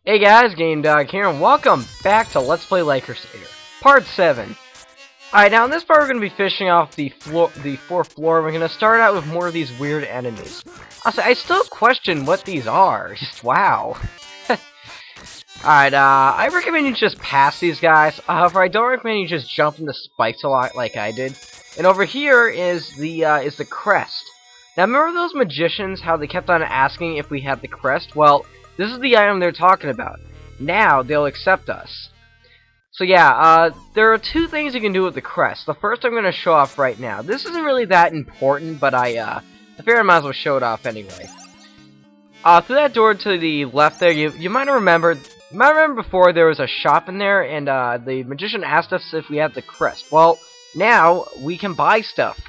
Hey guys, Game Dog here, and welcome back to Let's Play Crusader, Part 7. Alright, now in this part we're going to be fishing off the fourth floor. We're going to start out with more of these weird enemies. Also, I still question what these are. Just wow. Alright, I recommend you just pass these guys. However, I don't recommend you just jump into spikes a lot like I did. And over here is the crest. Now remember those magicians, how they kept on asking if we had the crest? Well, this is the item they're talking about. Now they'll accept us. So yeah, there are two things you can do with the crest. The first I'm going to show off right now. This isn't really that important, but I figured I might as well show it off anyway. Through that door to the left there, you might remember before there was a shop in there, and the magician asked us if we had the crest. Well, now we can buy stuff.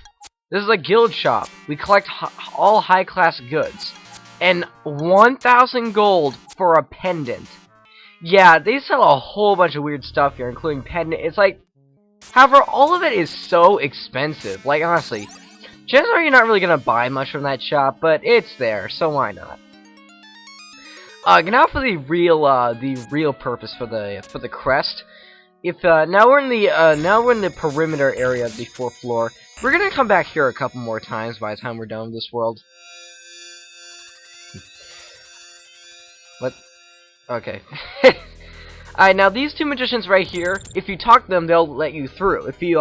This is a guild shop. We collect all high-class goods. And 1,000 gold for a pendant. Yeah, they sell a whole bunch of weird stuff here, including pendant. It's like, however, all of it is so expensive. Like, honestly, chances are you're not really gonna buy much from that shop, but it's there, so why not? Now for the real purpose for the crest. If now we're in the perimeter area of the fourth floor. We're gonna come back here a couple more times by the time we're done with this world. What? Okay. Alright, now these two magicians right here, if you talk to them, they'll let you through. If you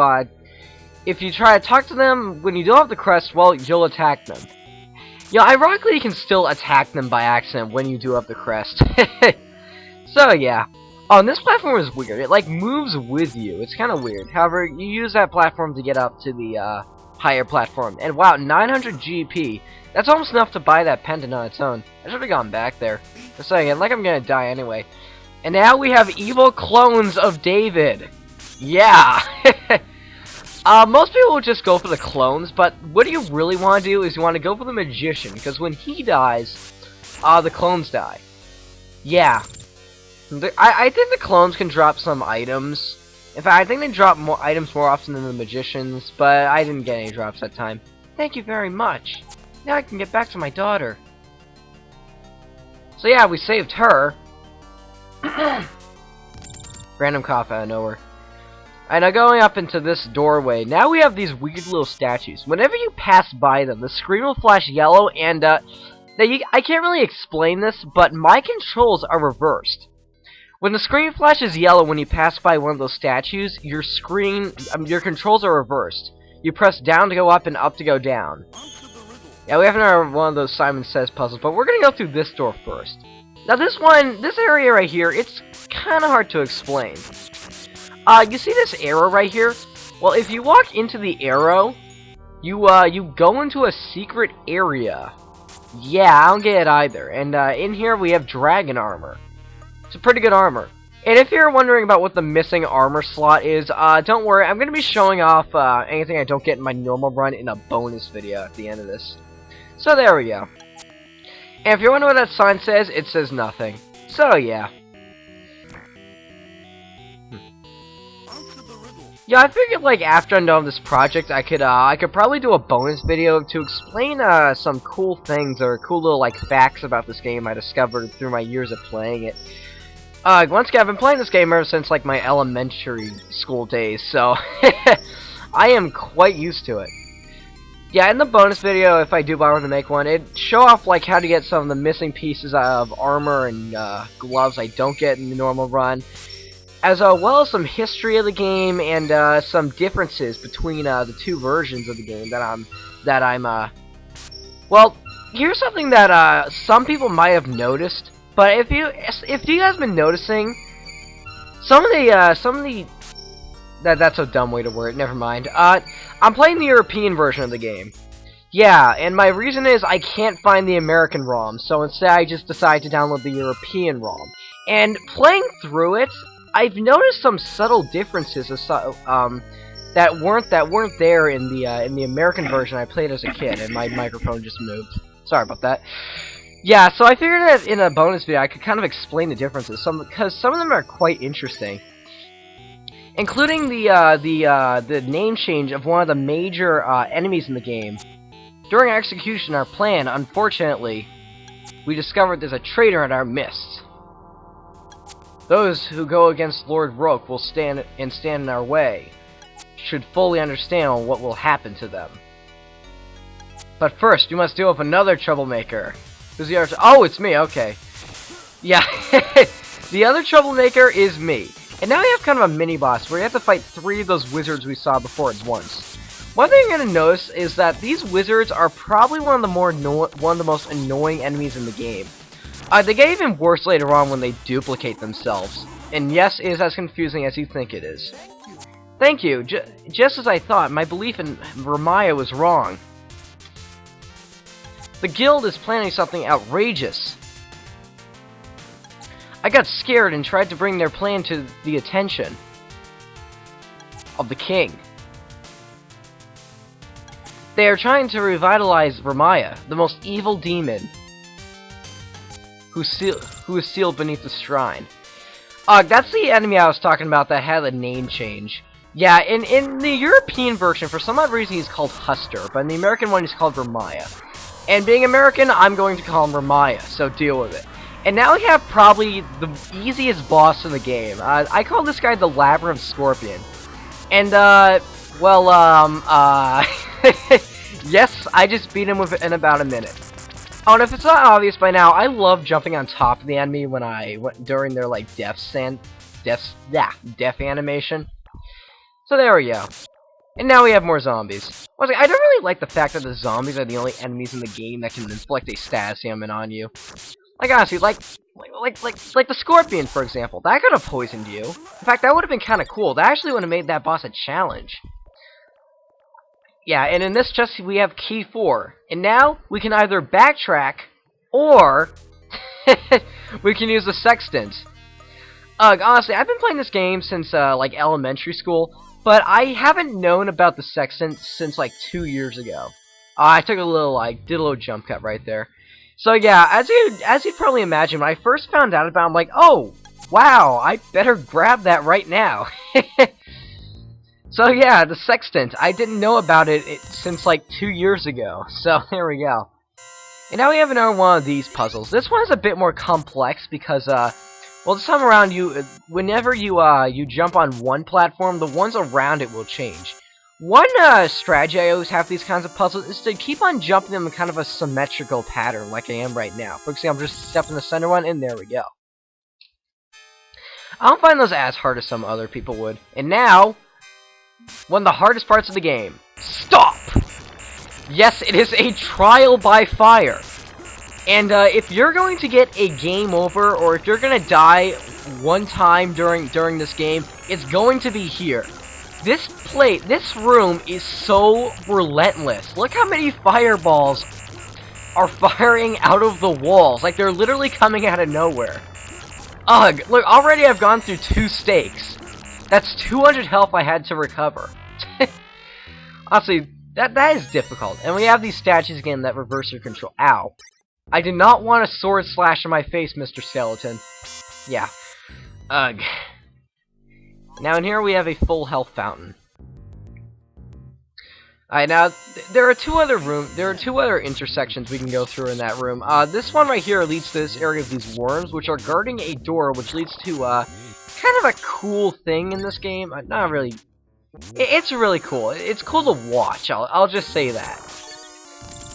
try to talk to them when you don't have the crest, well, you'll attack them. Yeah, ironically, you can still attack them by accident when you do have the crest. So, yeah. Oh, and this platform is weird. It, like, moves with you. It's kind of weird. However, you use that platform to get up to the, higher platform. And wow, 900 GP. That's almost enough to buy that pendant on its own. I should have gone back there. For a second, like I'm gonna die anyway. And now we have evil clones of David. Yeah. Most people will just go for the clones, but what you really want to do is you want to go for the magician, because when he dies, the clones die. Yeah. I think the clones can drop some items. In fact, I think they drop more items more often than the magicians, but I didn't get any drops that time. Thank you very much. Now I can get back to my daughter. So yeah, we saved her. Random cough out of nowhere. And now going up into this doorway, now we have these weird little statues. Whenever you pass by them, the screen will flash yellow, and I can't really explain this, but my controls are reversed. When the screen flashes yellow when you pass by one of those statues, your controls are reversed. You press down to go up and up to go down. Yeah, we have another one of those Simon Says puzzles, but we're gonna go through this door first. Now this area right here, it's kind of hard to explain. You see this arrow right here? Well, if you walk into the arrow, you go into a secret area. Yeah, I don't get it either. And in here we have dragon armor. It's a pretty good armor. And if you're wondering about what the missing armor slot is, don't worry, I'm going to be showing off anything I don't get in my normal run in a bonus video at the end of this. So there we go. And if you're wondering what that sign says, it says nothing. So yeah. Yeah, I figured like after I'm done with this project, I could probably do a bonus video to explain some cool things or cool little like facts about this game I discovered through my years of playing it. Once again, I've been playing this game ever since like my elementary school days, so I am quite used to it. Yeah, in the bonus video, if I do bother to make one, it'd show off like how to get some of the missing pieces of armor and gloves I don't get in the normal run, as well as some history of the game and some differences between the two versions of the game that I'm well, here's something that some people might have noticed. But if you guys been noticing, some of the that's a dumb way to word it, never mind. I'm playing the European version of the game. Yeah, and my reason is I can't find the American ROM, so instead I just decided to download the European ROM. And playing through it, I've noticed some subtle differences that weren't there in the American version I played as a kid, and my microphone just moved. Sorry about that. Yeah, so I figured that in a bonus video I could kind of explain the differences, because some of them are quite interesting, including the name change of one of the major enemies in the game. During our plan, unfortunately, we discovered there's a traitor in our midst. Those who go against Lord Roke will stand in our way should fully understand what will happen to them. But first, you must deal with another troublemaker. Who's the other? Oh, it's me. Okay. Yeah. The other troublemaker is me. And now we have kind of a mini-boss where you have to fight 3 of those wizards we saw before at once. One thing you're going to notice is that these wizards are probably one of the most annoying enemies in the game. They get even worse later on when they duplicate themselves. And yes, it is as confusing as you think it is. Thank you. Just as I thought, my belief in Ramaya was wrong. The guild is planning something outrageous. I got scared and tried to bring their plan to the attention of the king. They are trying to revitalize Ramaya, the most evil demon who is sealed beneath the shrine. That's the enemy I was talking about that had a name change. Yeah, in the European version, for some odd reason, he's called Huster, but in the American one, he's called Ramaya. And being American, I'm going to call him Ramaya, so deal with it. And now we have probably the easiest boss in the game. I call this guy the Labyrinth Scorpion. And, yes, I just beat him in about a minute. Oh, and if it's not obvious by now, I love jumping on top of the enemy during their, like, death animation. So there we go. And now we have more zombies. I don't really like the fact that the zombies are the only enemies in the game that can inflict a status ailment on you. Like, honestly, like the Scorpion, for example. That could have poisoned you. In fact, that would have been kind of cool. That actually would have made that boss a challenge. Yeah, and in this chest, we have key 4. And now, we can either backtrack, or we can use the sextant. Honestly, I've been playing this game since, like, elementary school, but I haven't known about the sextant since, like, 2 years ago. I took a little, did a little jump cut right there. So yeah, as you'd probably imagine, when I first found out about it, I'm like, oh, wow, I better grab that right now. So yeah, the sextant. I didn't know about it since like 2 years ago. So there we go. And now we have another one of these puzzles. This one is a bit more complex because, well, this time around, whenever you jump on one platform, the ones around it will change. One strategy I always have for these kinds of puzzles is to keep on jumping them in kind of a symmetrical pattern, like I am right now. For example, just step in the center one, and there we go. I don't find those as hard as some other people would. And now, one of the hardest parts of the game. Stop! Yes, it is a trial by fire. And if you're going to get a game over, or if you're going to die one time during this game, it's going to be here. This room is so relentless. Look how many fireballs are firing out of the walls. Like, they're literally coming out of nowhere. Ugh, look, already I've gone through 2 stakes. That's 200 health I had to recover. Honestly, that is difficult. And we have these statues again that reverse your control. Ow. I did not want a sword slash in my face, Mr. Skeleton. Yeah. Ugh. Now in here we have a full health fountain. Alright, now there are two other intersections we can go through in that room. This one right here leads to this area of these worms, which are guarding a door, which leads to kind of a cool thing in this game. Not really. It's really cool. It's cool to watch. I'll just say that.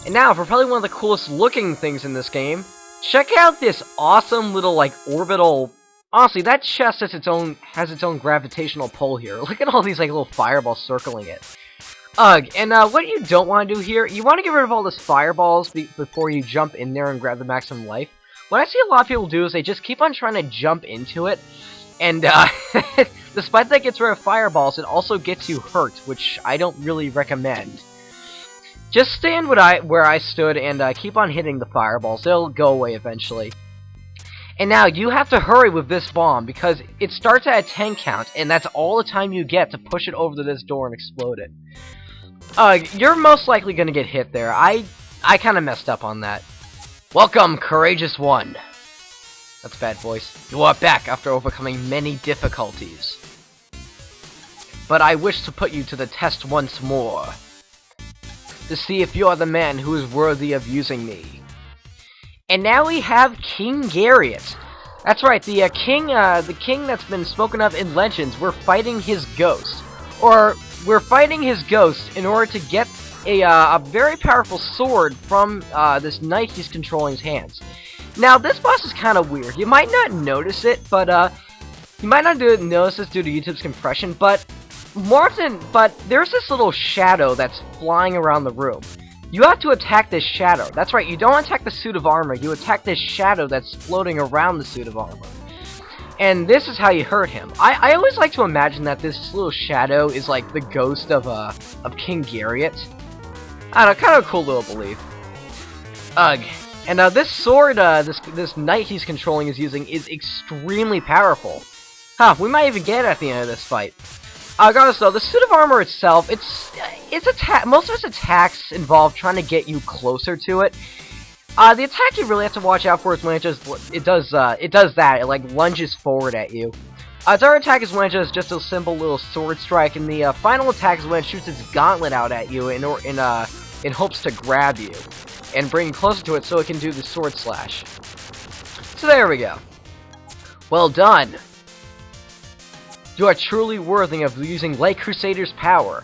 And now for probably one of the coolest looking things in this game, check out this awesome little orbital. Honestly, that chest has its own gravitational pull here. Look at all these little fireballs circling it. Ugh, and what you don't want to do here, you want to get rid of all those fireballs before you jump in there and grab the maximum life. What I see a lot of people do is they just keep on trying to jump into it, and despite that gets rid of fireballs, it also gets you hurt, which I don't really recommend. Just stand where I stood and keep on hitting the fireballs. They'll go away eventually. And now, you have to hurry with this bomb, because it starts at a 10 count, and that's all the time you get to push it over to this door and explode it. You're most likely gonna get hit there. I kinda messed up on that. Welcome, Courageous One. That's a bad voice. You are back after overcoming many difficulties. But I wish to put you to the test once more, to see if you are the man who is worthy of using me. And now we have King Garriott. That's right, the king that's been spoken of in legends. We're fighting his ghost, or we're fighting his ghost in order to get a very powerful sword from this knight he's controlling his hands. Now, this boss is kind of weird. You might not notice it, but you might not notice this due to YouTube's compression. But there's this little shadow that's flying around the room. You have to attack this shadow. That's right, you don't attack the suit of armor, you attack this shadow that's floating around the suit of armor. And this is how you hurt him. I always like to imagine that this little shadow is like the ghost of King Garriott. I don't know, kind of a cool little belief. Ugh. And this sword, this knight he's controlling is using is extremely powerful. Huh, we might even get it at the end of this fight. Regardless though, the suit of armor itself, most of its attacks involve trying to get you closer to it. The attack you really have to watch out for is when it does that, it like lunges forward at you. Its other attack is when it does just a simple little sword strike, and the final attack is when it shoots its gauntlet out at you in hopes to grab you and bring you closer to it so it can do the sword slash. So there we go. Well done. You are truly worthy of using Light Crusader's power.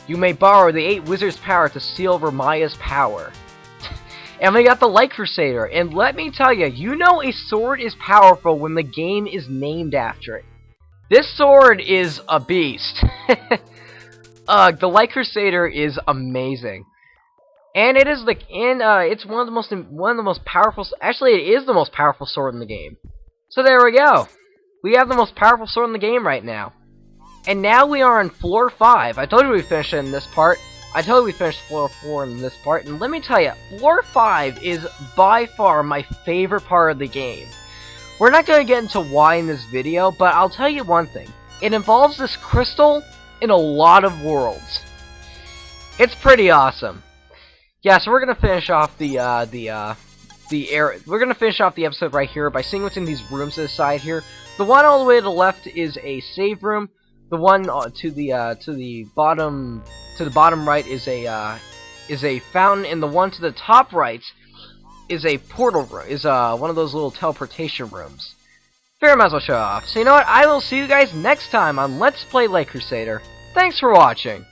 You may borrow the 8 Wizards' power to seal over Maya's power. And we got the Light Crusader, and let me tell you, you know a sword is powerful when the game is named after it. This sword is a beast. The Light Crusader is amazing. And it's one of the most powerful, actually it is the most powerful sword in the game. So there we go. We have the most powerful sword in the game right now. And now we are on floor 5. I told you we finished in this part. I told you we finished floor 4 in this part. And let me tell you, floor 5 is by far my favorite part of the game. We're not going to get into why in this video, but I'll tell you one thing. It involves this crystal in a lot of worlds. It's pretty awesome. Yeah, so we're going to finish off the episode right here by seeing what's in these rooms to the side here. The one all the way to the left is a save room. The one to the bottom right is a fountain, and the one to the top right is a portal room. Is one of those little teleportation rooms. Fair, might as well show off. So you know what? I will see you guys next time on Let's Play Light Crusader. Thanks for watching.